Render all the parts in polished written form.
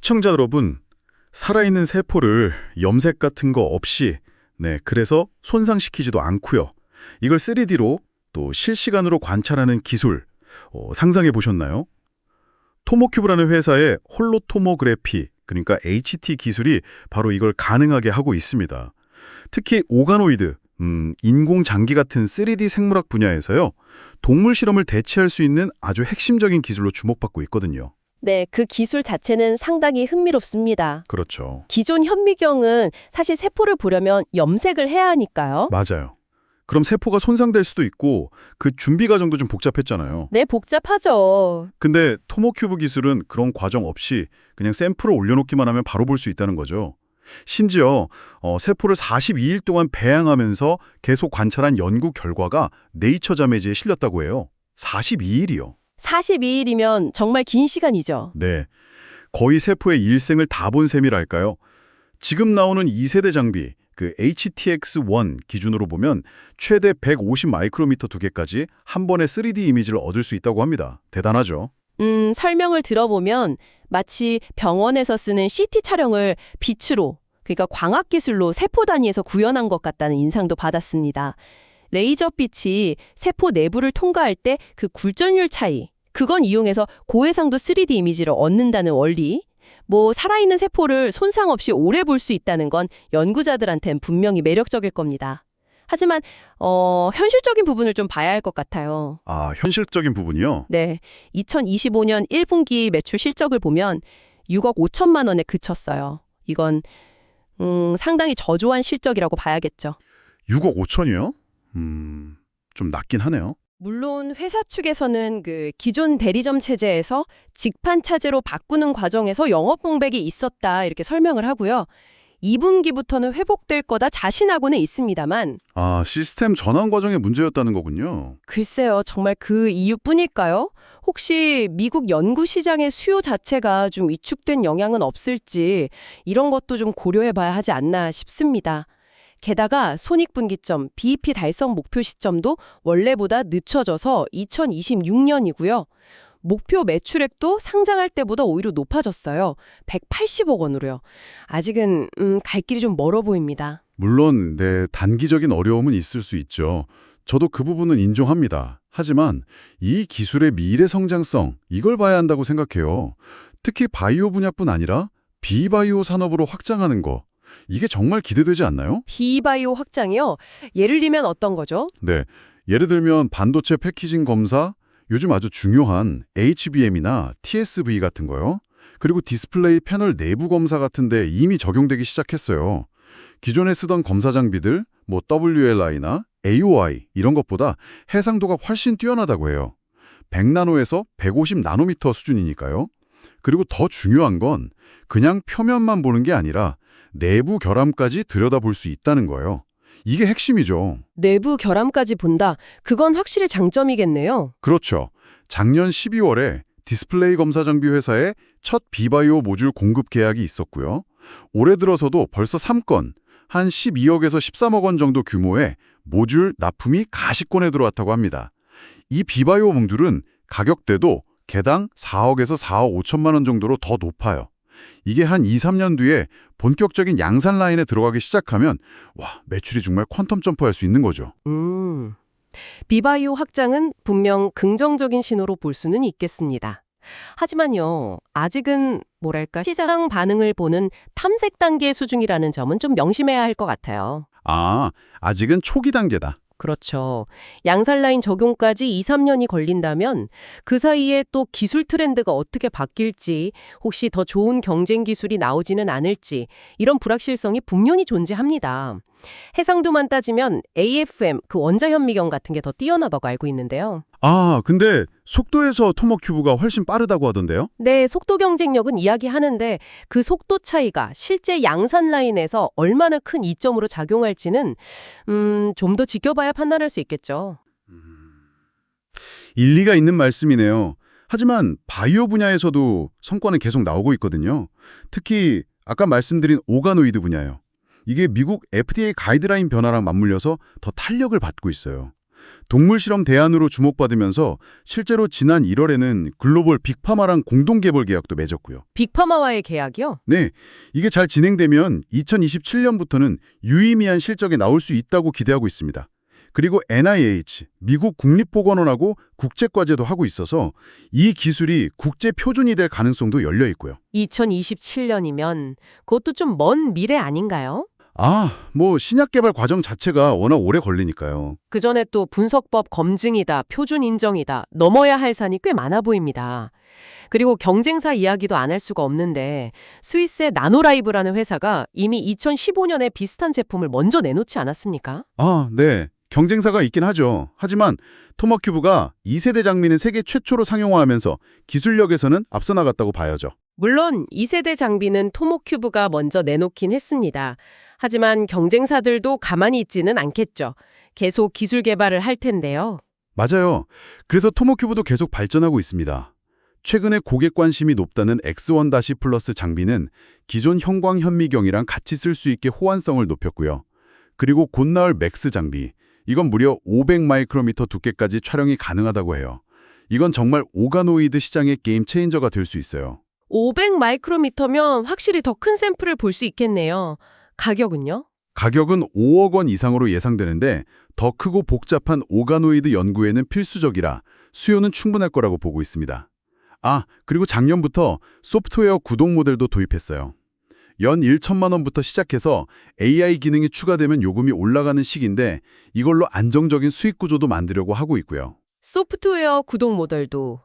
시청자 여러분, 살아있는 세포를 염색 같은 거 없이 그래서 손상시키지도 않고요. 이걸 3D로 또 실시간으로 관찰하는 기술 상상해 보셨나요? 토모큐브라는 회사의 홀로토모그래피, 그러니까 HT 기술이 바로 이걸 가능하게 하고 있습니다. 특히 오가노이드, 인공장기 같은 3D 생물학 분야에서요. 동물 실험을 대체할 수 있는 아주 핵심적인 기술로 주목받고 있거든요. 네, 그 기술 자체는 상당히 흥미롭습니다. 그렇죠. 기존 현미경은 사실 세포를 보려면 염색을 해야 하니까요. 맞아요. 그럼 세포가 손상될 수도 있고 그 준비 과정도 좀 복잡했잖아요. 네, 복잡하죠. 근데 토모큐브 기술은 그런 과정 없이 그냥 샘플을 올려놓기만 하면 바로 볼 수 있다는 거죠. 심지어 세포를 42일 동안 배양하면서 계속 관찰한 연구 결과가 네이처 자매지에 실렸다고 해요. 42일이요. 42일이면 정말 긴 시간이죠. 네, 거의 세포의 일생을 다 본 셈이랄까요. 지금 나오는 2세대 장비, 그 HTX-1 기준으로 보면 최대 150 마이크로미터 두 개까지 한 번에 3D 이미지를 얻을 수 있다고 합니다. 대단하죠? 설명을 들어보면 마치 병원에서 쓰는 CT 촬영을 빛으로, 그러니까 광학기술로 세포 단위에서 구현한 것 같다는 인상도 받았습니다. 레이저빛이 세포 내부를 통과할 때 그 굴절률 차이, 그건 이용해서 고해상도 3D 이미지를 얻는다는 원리, 살아있는 세포를 손상 없이 오래 볼 수 있다는 건 연구자들한텐 분명히 매력적일 겁니다. 하지만 현실적인 부분을 좀 봐야 할 것 같아요. 아, 현실적인 부분이요? 네, 2025년 1분기 매출 실적을 보면 6억 5천만 원에 그쳤어요. 이건 상당히 저조한 실적이라고 봐야겠죠. 6억 5천이요? 좀 낮긴 하네요. 물론 회사 측에서는 그 기존 대리점 체제에서 직판 차제로 바꾸는 과정에서 영업 공백이 있었다 이렇게 설명을 하고요. 2분기부터는 회복될 거다 자신하고는 있습니다만 아, 시스템 전환 과정의 문제였다는 거군요. 글쎄요, 정말 그 이유뿐일까요? 혹시 미국 연구 시장의 수요 자체가 좀 위축된 영향은 없을지 이런 것도 좀 고려해 봐야 하지 않나 싶습니다. 게다가 손익분기점, BEP 달성 목표 시점도 원래보다 늦춰져서 2026년이고요. 목표 매출액도 상장할 때보다 오히려 높아졌어요. 180억 원으로요. 아직은 갈 길이 좀 멀어 보입니다. 물론 단기적인 어려움은 있을 수 있죠. 저도 그 부분은 인정합니다. 하지만 이 기술의 미래 성장성, 이걸 봐야 한다고 생각해요. 특히 바이오 분야뿐 아니라 비바이오 산업으로 확장하는 거, 이게 정말 기대되지 않나요? 비바이오 확장이요? 예를 들면 어떤 거죠? 네, 예를 들면 반도체 패키징 검사, 요즘 아주 중요한 HBM이나 TSV 같은 거요. 그리고 디스플레이 패널 내부 검사 같은데 이미 적용되기 시작했어요. 기존에 쓰던 검사 장비들, WLI나 AOI 이런 것보다 해상도가 훨씬 뛰어나다고 해요. 100나노에서 150나노미터 수준이니까요. 그리고 더 중요한 건 그냥 표면만 보는 게 아니라 내부 결함까지 들여다볼 수 있다는 거예요. 이게 핵심이죠. 내부 결함까지 본다. 그건 확실히 장점이겠네요. 그렇죠. 작년 12월에 디스플레이 검사 장비 회사에 첫 비바이오 모듈 공급 계약이 있었고요. 올해 들어서도 벌써 3건, 한 12억에서 13억 원 정도 규모의 모듈 납품이 가시권에 들어왔다고 합니다. 이 비바이오 모듈은 가격대도 개당 4억에서 4억 5천만 원 정도로 더 높아요. 이게 한 2, 3년 뒤에 본격적인 양산 라인에 들어가기 시작하면 매출이 정말 퀀텀 점프할 수 있는 거죠. 비바이오 확장은 분명 긍정적인 신호로 볼 수는 있겠습니다. 하지만요, 아직은 시장 반응을 보는 탐색 단계 수준이라는 점은 좀 명심해야 할 것 같아요. 아, 아직은 초기 단계다. 그렇죠. 양산 라인 적용까지 2, 3년이 걸린다면 그 사이에 또 기술 트렌드가 어떻게 바뀔지, 혹시 더 좋은 경쟁 기술이 나오지는 않을지 이런 불확실성이 분명히 존재합니다. 해상도만 따지면 AFM, 그 원자 현미경 같은 게 더 뛰어나다고 알고 있는데요. 아, 근데 속도에서 토모큐브가 훨씬 빠르다고 하던데요? 네, 속도 경쟁력은 이야기하는데 그 속도 차이가 실제 양산 라인에서 얼마나 큰 이점으로 작용할지는 좀 더 지켜봐야 판단할 수 있겠죠. 일리가 있는 말씀이네요. 하지만 바이오 분야에서도 성과는 계속 나오고 있거든요. 특히 아까 말씀드린 오가노이드 분야요. 이게 미국 FDA 가이드라인 변화랑 맞물려서 더 탄력을 받고 있어요. 동물 실험 대안으로 주목받으면서 실제로 지난 1월에는 글로벌 빅파마랑 공동 개발 계약도 맺었고요. 빅파마와의 계약이요? 네, 이게 잘 진행되면 2027년부터는 유의미한 실적이 나올 수 있다고 기대하고 있습니다. 그리고 NIH, 미국 국립보건원하고 국제과제도 하고 있어서 이 기술이 국제 표준이 될 가능성도 열려 있고요. 2027년이면 그것도 좀 먼 미래 아닌가요? 신약 개발 과정 자체가 워낙 오래 걸리니까요. 그 전에 또 분석법 검증이다, 표준 인정이다, 넘어야 할 산이 꽤 많아 보입니다. 그리고 경쟁사 이야기도 안 할 수가 없는데 스위스의 나노라이브라는 회사가 이미 2015년에 비슷한 제품을 먼저 내놓지 않았습니까? 네. 경쟁사가 있긴 하죠. 하지만 토머큐브가 2세대 장비는 세계 최초로 상용화하면서 기술력에서는 앞서 나갔다고 봐야죠. 물론 2세대 장비는 토모큐브가 먼저 내놓긴 했습니다. 하지만 경쟁사들도 가만히 있지는 않겠죠. 계속 기술 개발을 할 텐데요. 맞아요. 그래서 토모큐브도 계속 발전하고 있습니다. 최근에 고객 관심이 높다는 X1-플러스 장비는 기존 형광 현미경이랑 같이 쓸 수 있게 호환성을 높였고요. 그리고 곧 나올 맥스 장비, 이건 무려 500 마이크로미터 두께까지 촬영이 가능하다고 해요. 이건 정말 오가노이드 시장의 게임 체인저가 될 수 있어요. 500 마이크로미터면 확실히 더 큰 샘플을 볼 수 있겠네요. 가격은요? 가격은 5억 원 이상으로 예상되는데 더 크고 복잡한 오가노이드 연구에는 필수적이라 수요는 충분할 거라고 보고 있습니다. 그리고 작년부터 소프트웨어 구독 모델도 도입했어요. 연 1천만 원부터 시작해서 AI 기능이 추가되면 요금이 올라가는 시기인데 이걸로 안정적인 수익 구조도 만들려고 하고 있고요. 소프트웨어 구독 모델도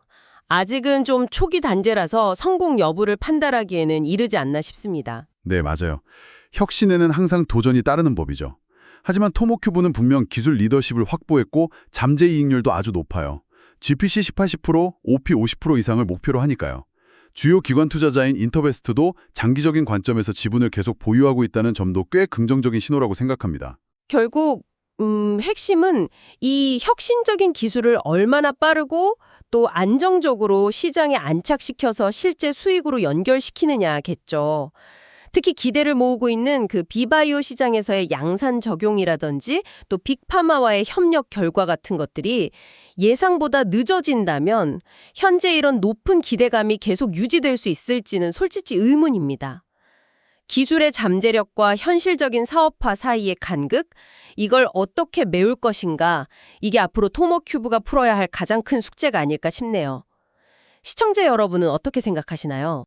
아직은 좀 초기 단계라서 성공 여부를 판단하기에는 이르지 않나 싶습니다. 네, 맞아요. 혁신에는 항상 도전이 따르는 법이죠. 하지만 토모큐브는 분명 기술 리더십을 확보했고 잠재 이익률도 아주 높아요. GPC 10-80%, OP 50% 이상을 목표로 하니까요. 주요 기관 투자자인 인터베스트도 장기적인 관점에서 지분을 계속 보유하고 있다는 점도 꽤 긍정적인 신호라고 생각합니다. 결국 핵심은 이 혁신적인 기술을 얼마나 빠르고 또 안정적으로 시장에 안착시켜서 실제 수익으로 연결시키느냐겠죠. 특히 기대를 모으고 있는 그 비바이오 시장에서의 양산 적용이라든지 또 빅파마와의 협력 결과 같은 것들이 예상보다 늦어진다면 현재 이런 높은 기대감이 계속 유지될 수 있을지는 솔직히 의문입니다. 기술의 잠재력과 현실적인 사업화 사이의 간극, 이걸 어떻게 메울 것인가, 이게 앞으로 토모큐브가 풀어야 할 가장 큰 숙제가 아닐까 싶네요. 시청자 여러분은 어떻게 생각하시나요?